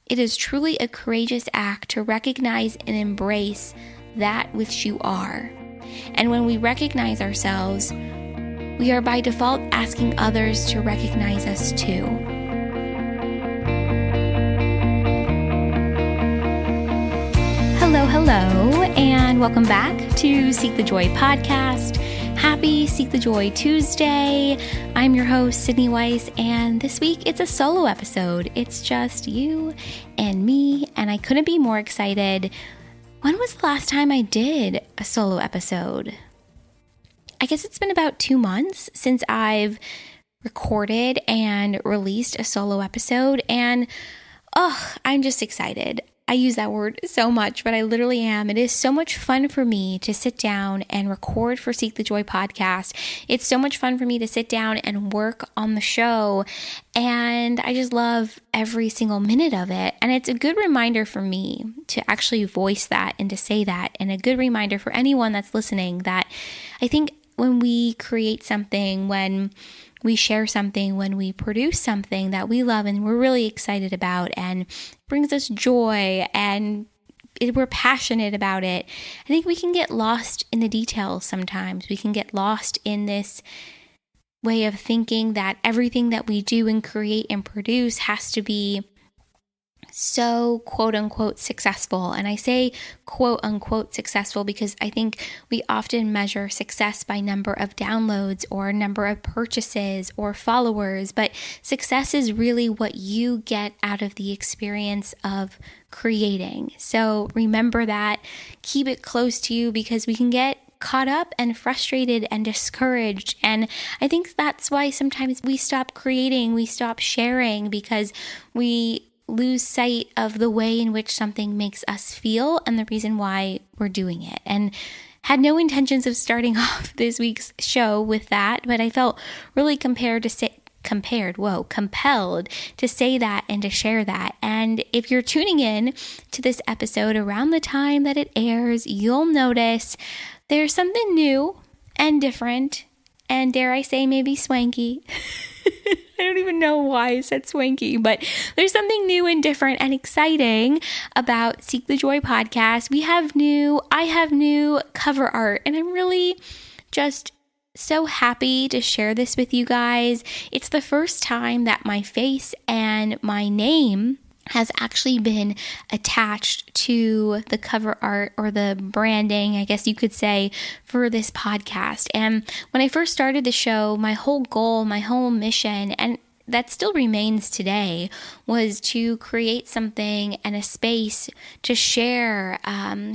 It is truly a courageous act to recognize and embrace that which you are. And when we recognize ourselves, we are by default asking others to recognize us too. Hello, and welcome back to Seek the Joy podcast. Happy Seek the Joy Tuesday. I'm your host, Sydney Weiss, and this week it's a solo episode. It's just you and me, and I couldn't be more excited. When was the last time I did a solo episode? I guess it's been about 2 months since I've recorded and released a solo episode, and I'm just excited. I use that word so much, but I literally am. It is so much fun for me to sit down and record for Seek the Joy podcast. It's so much fun for me to sit down and work on the show, and I just love every single minute of it. And it's a good reminder for me to actually voice that and to say that, and a good reminder for anyone that's listening that I think when we create something, when we share something, when we produce something that we love and we're really excited about and brings us joy and we're passionate about it, I think we can get lost in the details sometimes. We can get lost in this way of thinking that everything that we do and create and produce has to be so quote unquote successful. And I say quote unquote successful because I think we often measure success by number of downloads or number of purchases or followers, but success is really what you get out of the experience of creating. So remember that, keep it close to you, because we can get caught up and frustrated and discouraged. And I think that's why sometimes we stop creating, we stop sharing, because we lose sight of the way in which something makes us feel and the reason why we're doing it. And had no intentions of starting off this week's show with that, but I felt really compelled to say that and to share that. And if you're tuning in to this episode around the time that it airs, you'll notice there's something new and different, and dare I say maybe swanky. I don't even know why I said swanky, but there's something new and different and exciting about Seek the Joy podcast. I have new cover art, and I'm really just so happy to share this with you guys. It's the first time that my face and my name has actually been attached to the cover art or the branding, I guess you could say, for this podcast. And when I first started the show, my whole goal, my whole mission, and that still remains today, was to create something and a space to share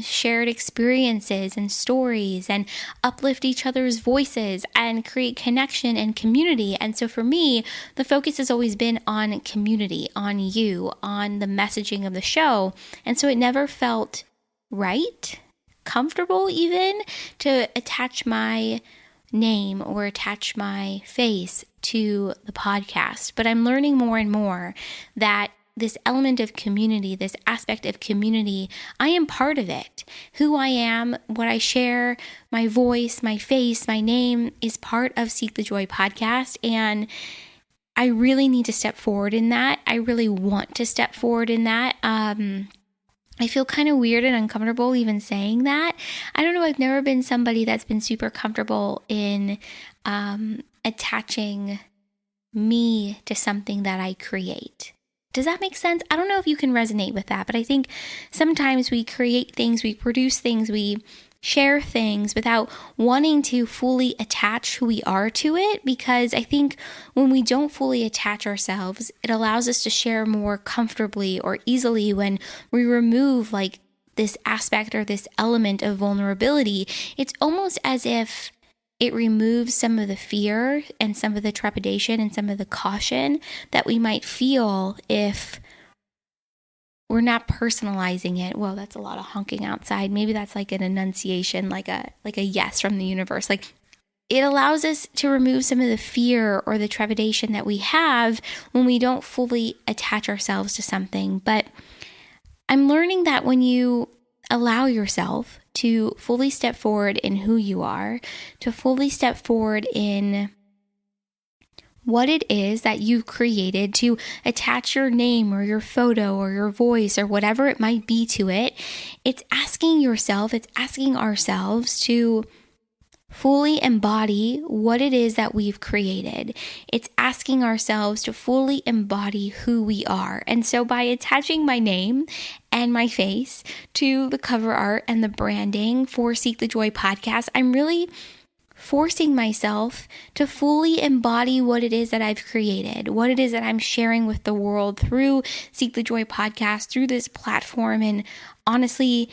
shared experiences and stories and uplift each other's voices and create connection and community. And so for me, the focus has always been on community, on you, on the messaging of the show. And so it never felt right, comfortable even, to attach my name or attach my face to the podcast. But I'm learning more and more that this element of community, this aspect of community, I am part of it. Who I am, what I share, my voice, my face, my name is part of Seek the Joy podcast. And I really need to step forward in that. I really want to step forward in that. I feel kind of weird and uncomfortable even saying that. I don't know. I've never been somebody that's been super comfortable in attaching me to something that I create. Does that make sense? I don't know if you can resonate with that, but I think sometimes we create things, we produce things, we share things without wanting to fully attach who we are to it, because I think when we don't fully attach ourselves, it allows us to share more comfortably or easily when we remove like this aspect or this element of vulnerability. It's almost as if it removes some of the fear and some of the trepidation and some of the caution that we might feel if we're not personalizing it. Well, that's a lot of honking outside. Maybe that's like an enunciation, like a yes from the universe. Like, it allows us to remove some of the fear or the trepidation that we have when we don't fully attach ourselves to something. But I'm learning that when you allow yourself to fully step forward in who you are, to fully step forward in what it is that you've created to attach your name or your photo or your voice or whatever it might be to it. It's asking ourselves to fully embody what it is that we've created. It's asking ourselves to fully embody who we are. And so by attaching my name and my face to the cover art and the branding for Seek the Joy podcast, I'm really forcing myself to fully embody what it is that I've created, what it is that I'm sharing with the world through Seek the Joy podcast, through this platform, and honestly,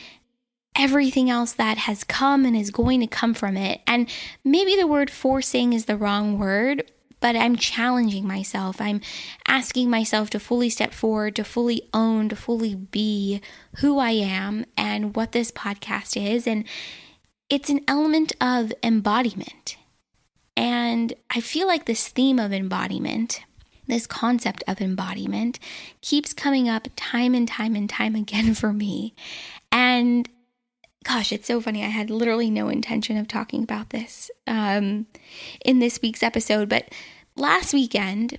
everything else that has come and is going to come from it. And maybe the word forcing is the wrong word, but I'm challenging myself. I'm asking myself to fully step forward, to fully own, to fully be who I am and what this podcast is. And it's an element of embodiment. And I feel like this theme of embodiment, this concept of embodiment, keeps coming up time and time and time again for me. And gosh, it's so funny. I had literally no intention of talking about this in this week's episode, but last weekend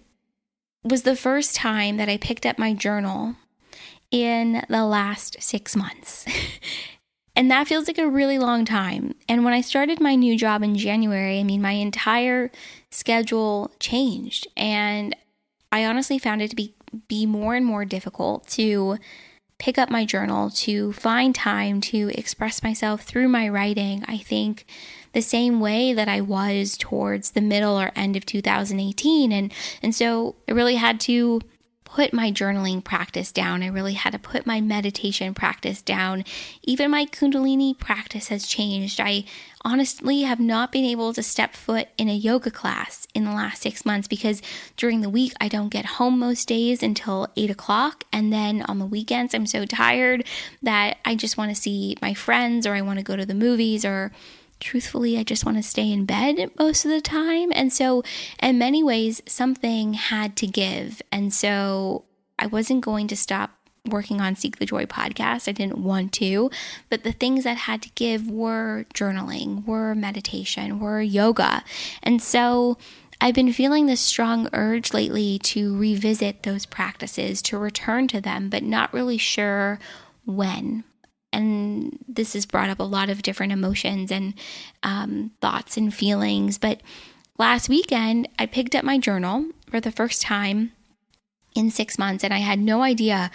was the first time that I picked up my journal in the last 6 months. And that feels like a really long time. And when I started my new job in January, my entire schedule changed. And I honestly found it to be more and more difficult to pick up my journal, to find time to express myself through my writing. I think the same way that I was towards the middle or end of 2018. And so I really had to put my journaling practice down. I really had to put my meditation practice down. Even my Kundalini practice has changed. I honestly have not been able to step foot in a yoga class in the last 6 months because during the week I don't get home most days until 8 o'clock. And then on the weekends I'm so tired that I just want to see my friends, or I want to go to the movies, or truthfully, I just want to stay in bed most of the time. And so in many ways, something had to give. And so I wasn't going to stop working on Seek the Joy podcast. I didn't want to, but the things that had to give were journaling, were meditation, were yoga. And so I've been feeling this strong urge lately to revisit those practices, to return to them, but not really sure when. And this has brought up a lot of different emotions and thoughts and feelings. But last weekend, I picked up my journal for the first time in 6 months, and I had no idea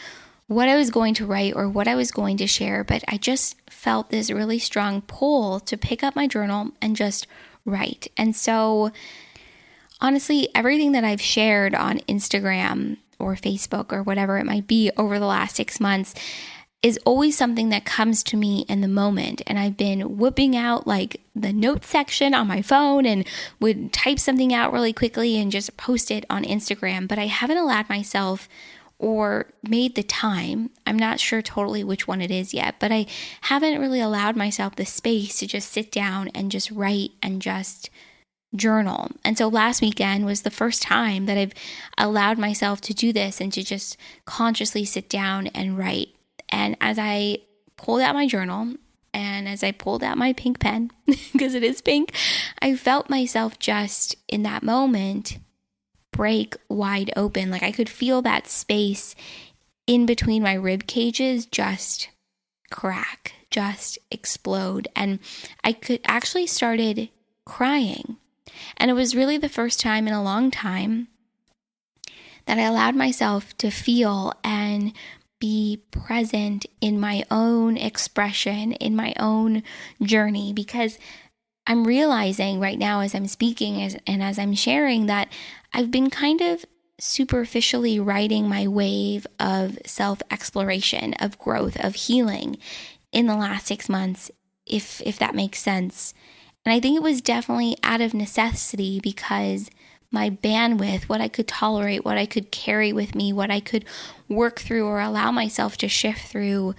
what I was going to write or what I was going to share. But I just felt this really strong pull to pick up my journal and just write. And so honestly, everything that I've shared on Instagram or Facebook or whatever it might be over the last 6 months is always something that comes to me in the moment. And I've been whipping out like the notes section on my phone and would type something out really quickly and just post it on Instagram. But I haven't allowed myself or made the time. I'm not sure totally which one it is yet, but I haven't really allowed myself the space to just sit down and just write and just journal. And so last weekend was the first time that I've allowed myself to do this and to just consciously sit down and write. And as I pulled out my journal and as I pulled out my pink pen, because it is pink, I felt myself just in that moment break wide open. Like I could feel that space in between my rib cages just crack, just explode. And I could actually started crying. And it was really the first time in a long time that I allowed myself to feel and be present in my own expression, in my own journey, because I'm realizing right now as I'm speaking and as I'm sharing that I've been kind of superficially riding my wave of self-exploration, of growth, of healing in the last 6 months, if that makes sense. And I think it was definitely out of necessity because my bandwidth, what I could tolerate, what I could carry with me, what I could work through or allow myself to shift through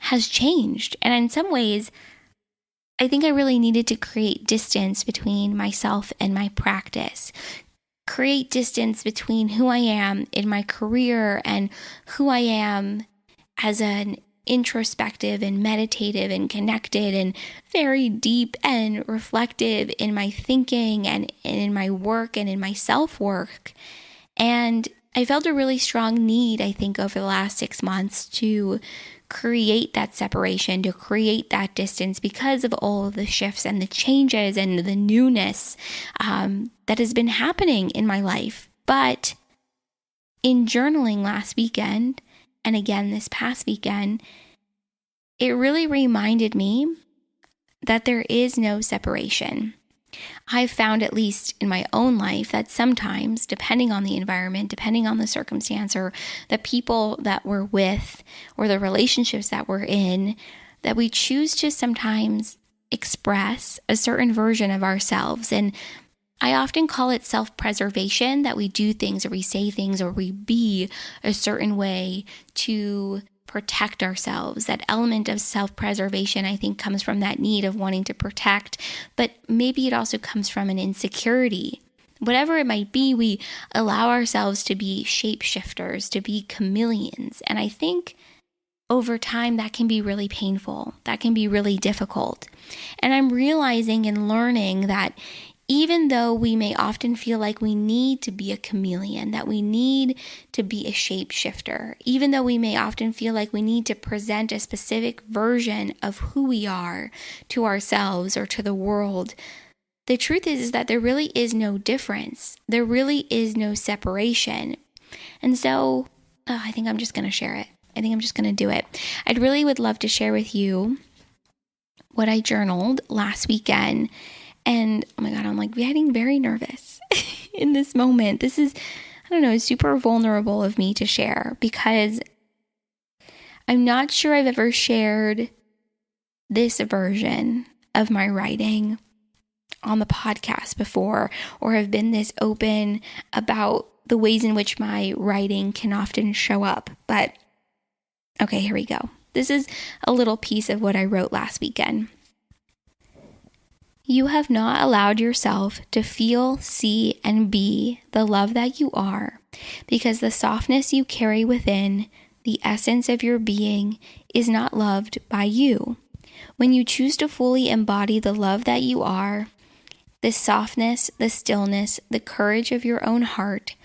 has changed. And in some ways, I think I really needed to create distance between myself and my practice, create distance between who I am in my career and who I am as an introspective and meditative and connected and very deep and reflective in my thinking and in my work and in my self-work. And I felt a really strong need, I think, over the last 6 months to create that separation, to create that distance because of all of the shifts and the changes and the newness that has been happening in my life. But in journaling last weekend, and again this past weekend, it really reminded me that there is no separation. I've found, at least in my own life, that sometimes, depending on the environment, depending on the circumstance or the people that we're with or the relationships that we're in, that we choose to sometimes express a certain version of ourselves. And I often call it self-preservation, that we do things or we say things or we be a certain way to protect ourselves. That element of self-preservation, I think, comes from that need of wanting to protect, but maybe it also comes from an insecurity. Whatever it might be, we allow ourselves to be shapeshifters, to be chameleons. And I think over time that can be really painful. That can be really difficult. And I'm realizing and learning that even though we may often feel like we need to be a chameleon, that we need to be a shapeshifter, even though we may often feel like we need to present a specific version of who we are to ourselves or to the world, the truth is that there really is no difference. There really is no separation. And so I think I'm just going to share it. I think I'm just going to do it. I'd really would love to share with you what I journaled last weekend. And oh my God, I'm like getting very nervous in this moment. This is, I don't know, super vulnerable of me to share because I'm not sure I've ever shared this version of my writing on the podcast before, or have been this open about the ways in which my writing can often show up. But okay, here we go. This is a little piece of what I wrote last weekend. You have not allowed yourself to feel, see, and be the love that you are, because the softness you carry within, the essence of your being, is not loved by you. When you choose to fully embody the love that you are, the softness, the stillness, the courage of your own heart,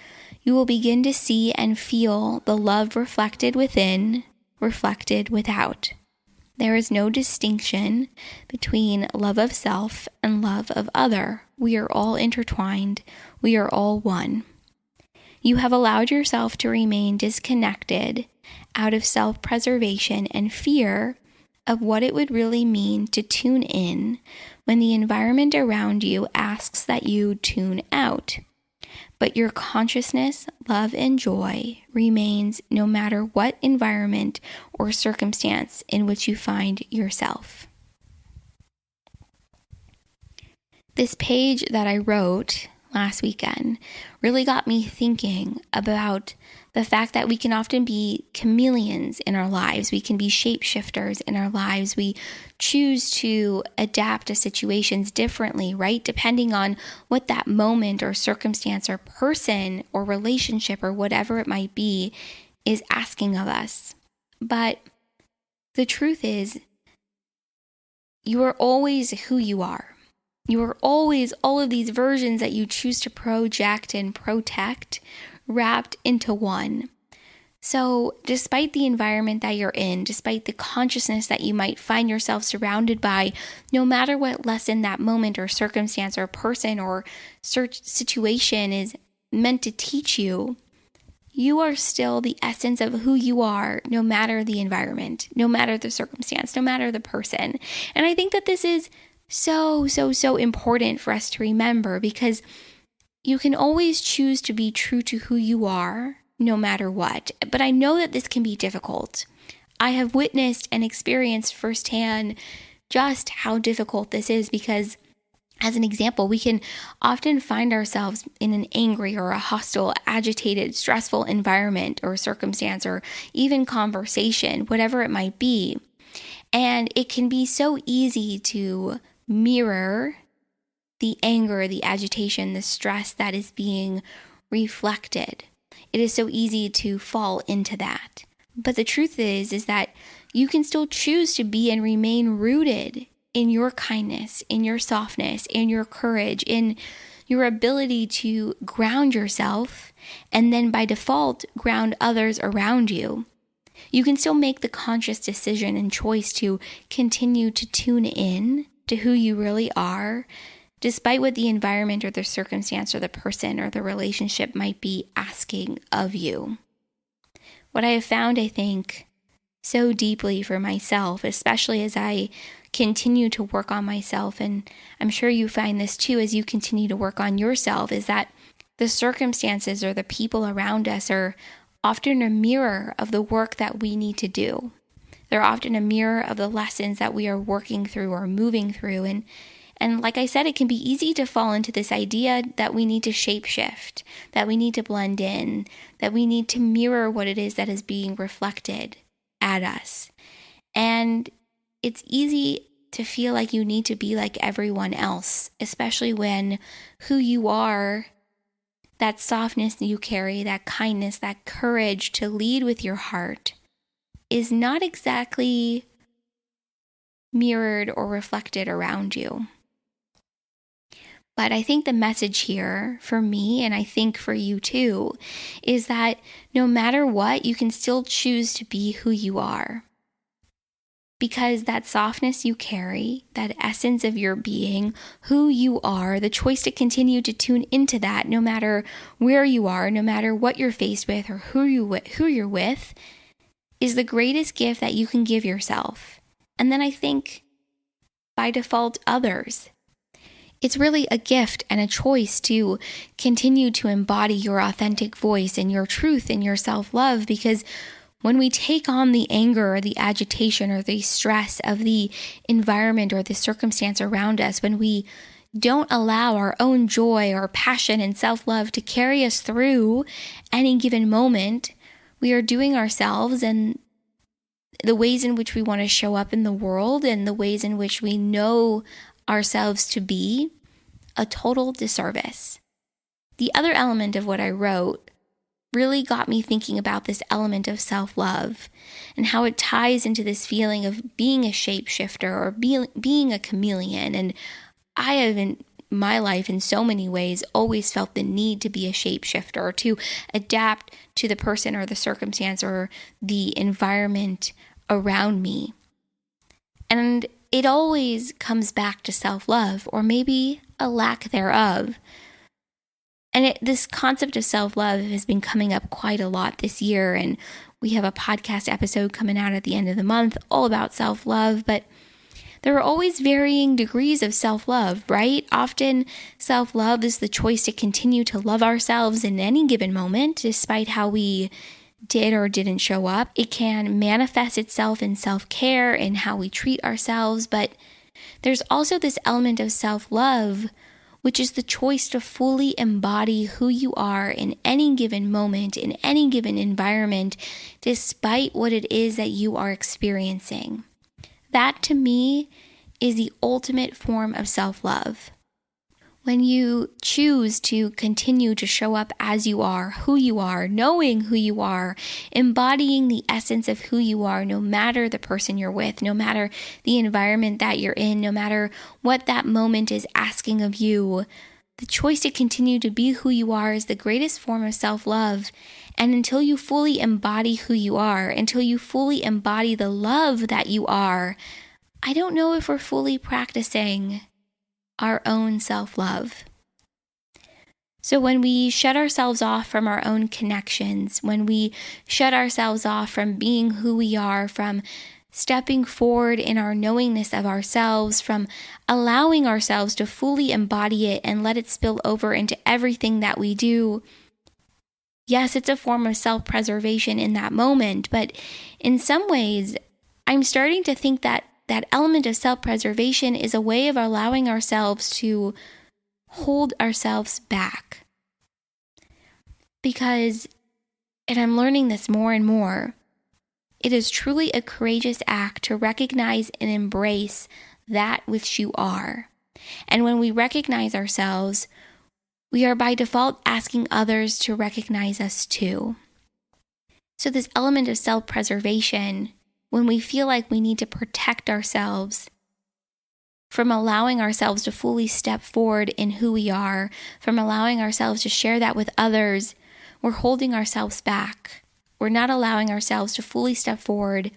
you will begin to see and feel the love reflected within, reflected without. There is no distinction between love of self and love of other. We are all intertwined. We are all one. You have allowed yourself to remain disconnected out of self-preservation and fear of what it would really mean to tune in when the environment around you asks that you tune out. But your consciousness, love, and joy remains no matter what environment or circumstance in which you find yourself. This page that I wrote last weekend really got me thinking about the fact that we can often be chameleons in our lives. We can be shapeshifters in our lives. We choose to adapt to situations differently, right? Depending on what that moment or circumstance or person or relationship or whatever it might be is asking of us. But the truth is, you are always who you are. You are always all of these versions that you choose to project and protect wrapped into one. So despite the environment that you're in, despite the consciousness that you might find yourself surrounded by, no matter what lesson that moment or circumstance or person or situation is meant to teach you, you are still the essence of who you are, no matter the environment, no matter the circumstance, no matter the person. And I think that this is so important for us to remember, because you can always choose to be true to who you are, no matter what. But I know that this can be difficult. I have witnessed and experienced firsthand just how difficult this is, because as an example, we can often find ourselves in an angry or a hostile, agitated, stressful environment or circumstance or even conversation, whatever it might be. And it can be so easy to mirror the anger, the agitation, the stress that is being reflected. It is so easy to fall into that. But the truth is that you can still choose to be and remain rooted in your kindness, in your softness, in your courage, in your ability to ground yourself, and then by default, ground others around you. You can still make the conscious decision and choice to continue to tune in to who you really are, despite what the environment or the circumstance or the person or the relationship might be asking of you. What I have found, I think, so deeply for myself, especially as I continue to work on myself, and I'm sure you find this too as you continue to work on yourself, is that the circumstances or the people around us are often a mirror of the work that we need to do. They're often a mirror of the lessons that we are working through or moving through. And like I said, it can be easy to fall into this idea that we need to shapeshift, that we need to blend in, that we need to mirror what it is that is being reflected at us. And it's easy to feel like you need to be like everyone else, especially when who you are, that softness you carry, that kindness, that courage to lead with your heart is not exactly mirrored or reflected around you. But I think the message here for me, and I think for you too, is that no matter what, you can still choose to be who you are. Because that softness you carry, that essence of your being, who you are, the choice to continue to tune into that no matter where you are, no matter what you're faced with or who you're with, is the greatest gift that you can give yourself. And then I think, by default, others. It's really a gift and a choice to continue to embody your authentic voice and your truth and your self-love, because when we take on the anger or the agitation or the stress of the environment or the circumstance around us, when we don't allow our own joy or passion and self-love to carry us through any given moment, we are doing ourselves and the ways in which we want to show up in the world and the ways in which we know ourselves to be a total disservice. The other element of what I wrote really got me thinking about this element of self-love and how it ties into this feeling of being a shapeshifter or being a chameleon. And I have in my life in so many ways always felt the need to be a shapeshifter or to adapt to the person or the circumstance or the environment around me. And it always comes back to self-love, or maybe a lack thereof. And this concept of self-love has been coming up quite a lot this year, and we have a podcast episode coming out at the end of the month all about self-love, but there are always varying degrees of self-love, right? Often self-love is the choice to continue to love ourselves in any given moment, despite how we did or didn't show up. It can manifest itself in self-care and how we treat ourselves, but there's also this element of self-love, which is the choice to fully embody who you are in any given moment, in any given environment, despite what it is that you are experiencing. That, to me, is the ultimate form of self-love. When you choose to continue to show up as you are, who you are, knowing who you are, embodying the essence of who you are, no matter the person you're with, no matter the environment that you're in, no matter what that moment is asking of you, the choice to continue to be who you are is the greatest form of self-love. And until you fully embody who you are, until you fully embody the love that you are, I don't know if we're fully practicing our own self-love. So when we shut ourselves off from our own connections, when we shut ourselves off from being who we are, from stepping forward in our knowingness of ourselves, from allowing ourselves to fully embody it and let it spill over into everything that we do, yes, it's a form of self-preservation in that moment, but in some ways, I'm starting to think that element of self-preservation is a way of allowing ourselves to hold ourselves back. Because, and I'm learning this more and more, it is truly a courageous act to recognize and embrace that which you are. And when we recognize ourselves, we are by default asking others to recognize us too. So this element of self-preservation, when we feel like we need to protect ourselves from allowing ourselves to fully step forward in who we are, from allowing ourselves to share that with others, we're holding ourselves back. We're not allowing ourselves to fully step forward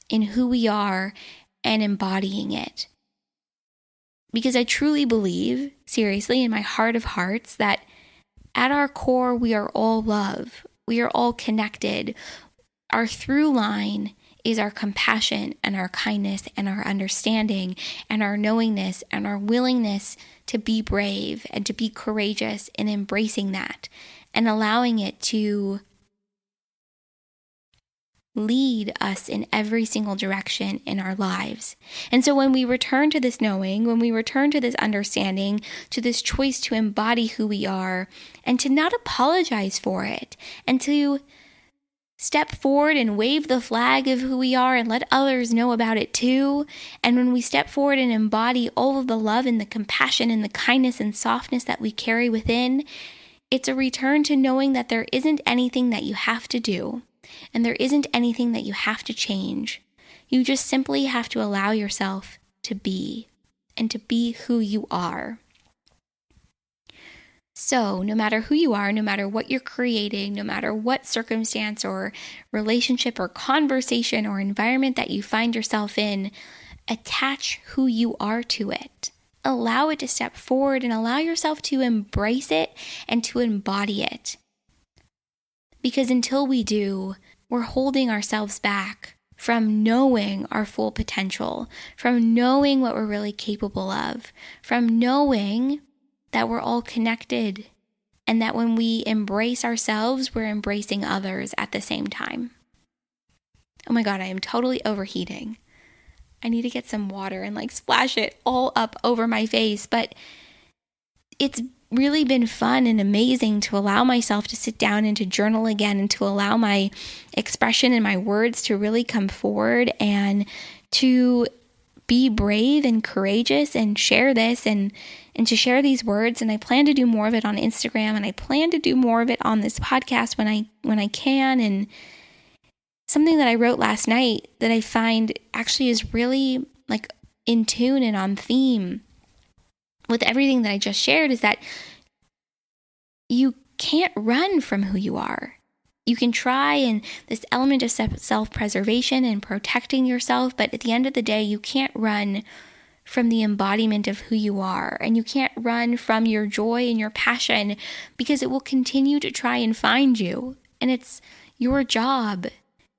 in who we are and embodying it. Because I truly believe, seriously, in my heart of hearts, that at our core, we are all love. We are all connected. Our through line is our compassion and our kindness and our understanding and our knowingness and our willingness to be brave and to be courageous in embracing that and allowing it to lead us in every single direction in our lives. And so when we return to this knowing, when we return to this understanding, to this choice to embody who we are and to not apologize for it and to step forward and wave the flag of who we are and let others know about it too. And when we step forward and embody all of the love and the compassion and the kindness and softness that we carry within, it's a return to knowing that there isn't anything that you have to do and there isn't anything that you have to change. You just simply have to allow yourself to be and to be who you are. So no matter who you are, no matter what you're creating, no matter what circumstance or relationship or conversation or environment that you find yourself in, attach who you are to it. Allow it to step forward and allow yourself to embrace it and to embody it. Because until we do, we're holding ourselves back from knowing our full potential, from knowing what we're really capable of, from knowing that we're all connected and that when we embrace ourselves, we're embracing others at the same time. Oh my God, I am totally overheating. I need to get some water and splash it all up over my face, but it's really been fun and amazing to allow myself to sit down and to journal again and to allow my expression and my words to really come forward and to be brave and courageous and share this and to share these words. And I plan to do more of it on Instagram, and I plan to do more of it on this podcast when I can. And something that I wrote last night that I find actually is really in tune and on theme with everything that I just shared is that you can't run from who you are. You can try, and this element of self-preservation and protecting yourself, but at the end of the day, you can't run from the embodiment of who you are, and you can't run from your joy and your passion because it will continue to try and find you, and it's your job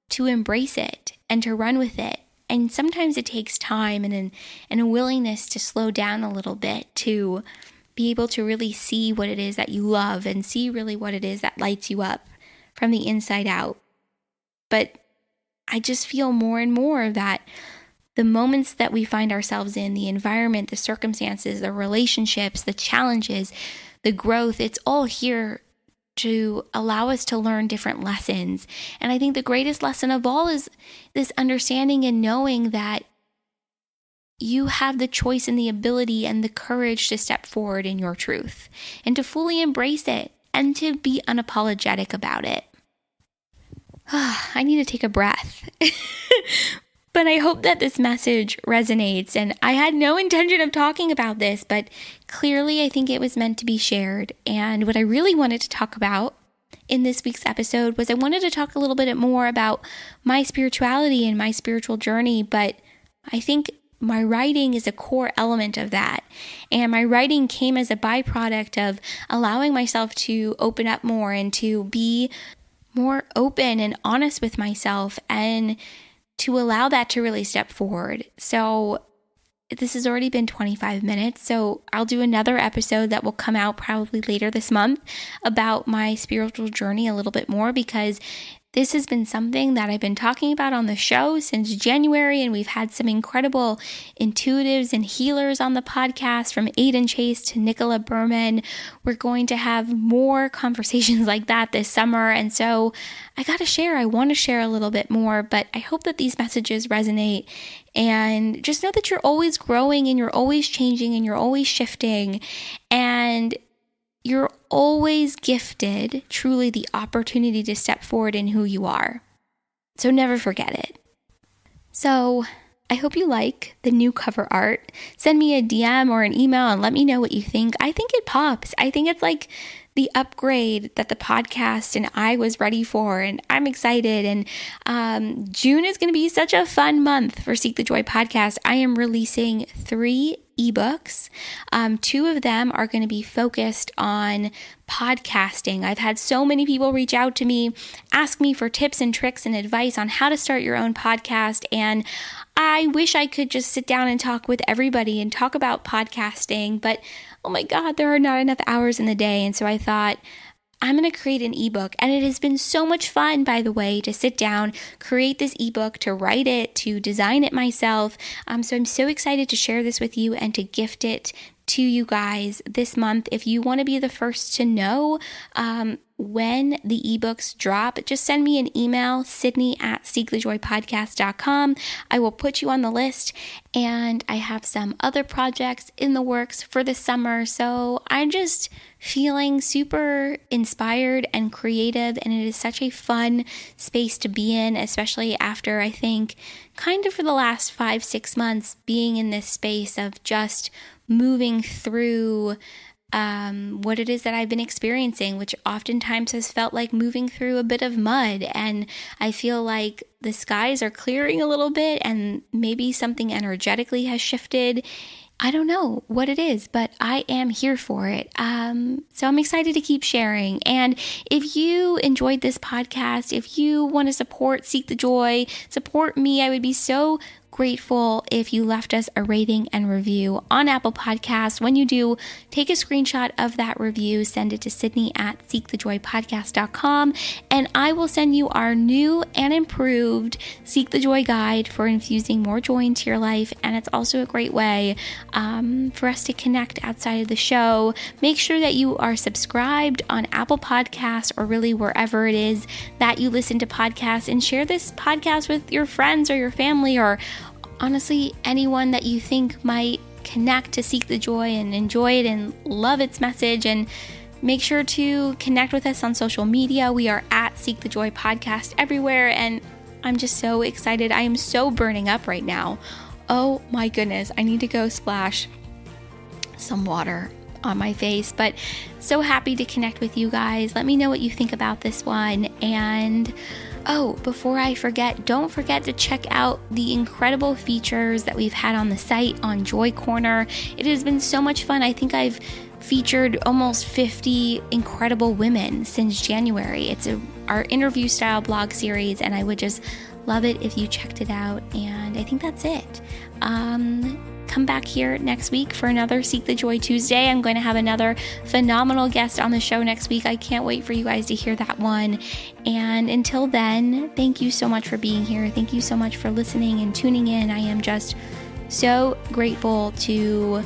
to embrace it and to run with it. And sometimes it takes time and a willingness to slow down a little bit to be able to really see what it is that you love and see really what it is that lights you up from the inside out. But I just feel more and more that the moments that we find ourselves in, the environment, the circumstances, the relationships, the challenges, the growth, it's all here to allow us to learn different lessons. And I think the greatest lesson of all is this understanding and knowing that you have the choice and the ability and the courage to step forward in your truth and to fully embrace it and to be unapologetic about it. I need to take a breath. But I hope that this message resonates. And I had no intention of talking about this, but clearly I think it was meant to be shared. And what I really wanted to talk about in this week's episode was I wanted to talk a little bit more about my spirituality and my spiritual journey, but I think my writing is a core element of that. And my writing came as a byproduct of allowing myself to open up more and to be more open and honest with myself and to allow that to really step forward. So this has already been 25 minutes, so I'll do another episode that will come out probably later this month about my spiritual journey a little bit more, because this has been something that I've been talking about on the show since January, and we've had some incredible intuitives and healers on the podcast, from Aiden Chase to Nicola Berman. We're going to have more conversations like that this summer, and so I want to share a little bit more, but I hope that these messages resonate, and just know that you're always growing and you're always changing and you're always shifting, and you're always gifted truly the opportunity to step forward in who you are. So never forget it. So I hope you like the new cover art. Send me a DM or an email and let me know what you think. I think it pops. I think it's like the upgrade that the podcast and I was ready for, and I'm excited. And June is going to be such a fun month for Seek the Joy podcast. I am releasing 3 ebooks. 2 of them are going to be focused on podcasting. I've had so many people reach out to me, ask me for tips and tricks and advice on how to start your own podcast. And I wish I could just sit down and talk with everybody and talk about podcasting, but oh my God, there are not enough hours in the day. And so I thought, I'm going to create an ebook. And it has been so much fun, by the way, to sit down, create this ebook, to write it, to design it myself. So I'm so excited to share this with you and to gift it to you guys this month. If you want to be the first to know when the ebooks drop, just send me an email, Sydney@seekthejoypodcast.com. I will put you on the list, and I have some other projects in the works for the summer. So I'm just feeling super inspired and creative, and it is such a fun space to be in, especially after, I think, kind of for the last 5-6 months being in this space of just moving through what it is that I've been experiencing, which oftentimes has felt like moving through a bit of mud. And I feel like the skies are clearing a little bit, and maybe something energetically has shifted. I don't know what it is, but I am here for it. So I'm excited to keep sharing. And if you enjoyed this podcast, if you want to support Seek the Joy, support me, I would be so grateful if you left us a rating and review on Apple Podcasts. When you do, take a screenshot of that review, send it to Sydney@seekthejoypodcast.com, and I will send you our new and improved Seek the Joy guide for infusing more joy into your life. And it's also a great way for us to connect outside of the show. Make sure that you are subscribed on Apple Podcasts, or really wherever it is that you listen to podcasts, and share this podcast with your friends or your family, or honestly, anyone that you think might connect to Seek the Joy and enjoy it and love its message. And make sure to connect with us on social media. We are at Seek the Joy Podcast everywhere, and I'm just so excited. I am so burning up right now. Oh my goodness, I need to go splash some water on my face, but so happy to connect with you guys. Let me know what you think about this one. And before I forget, don't forget to check out the incredible features that we've had on the site on Joy Corner. It has been so much fun. I think I've featured almost 50 incredible women since January. It's our interview style blog series, and I would just love it if you checked it out. And I think that's it. Come back here next week for another Seek the Joy Tuesday. I'm going to have another phenomenal guest on the show next week. I can't wait for you guys to hear that one. And until then, thank you so much for being here. Thank you so much for listening and tuning in. I am just so grateful to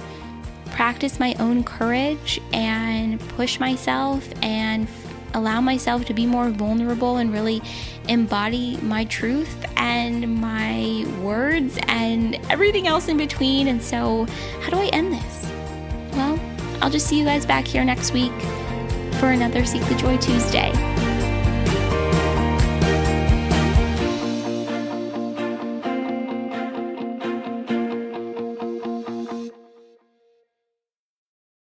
practice my own courage and push myself and allow myself to be more vulnerable and really embody my truth and my words and everything else in between. And so how do I end this? Well, I'll just see you guys back here next week for another Seek the Joy Tuesday.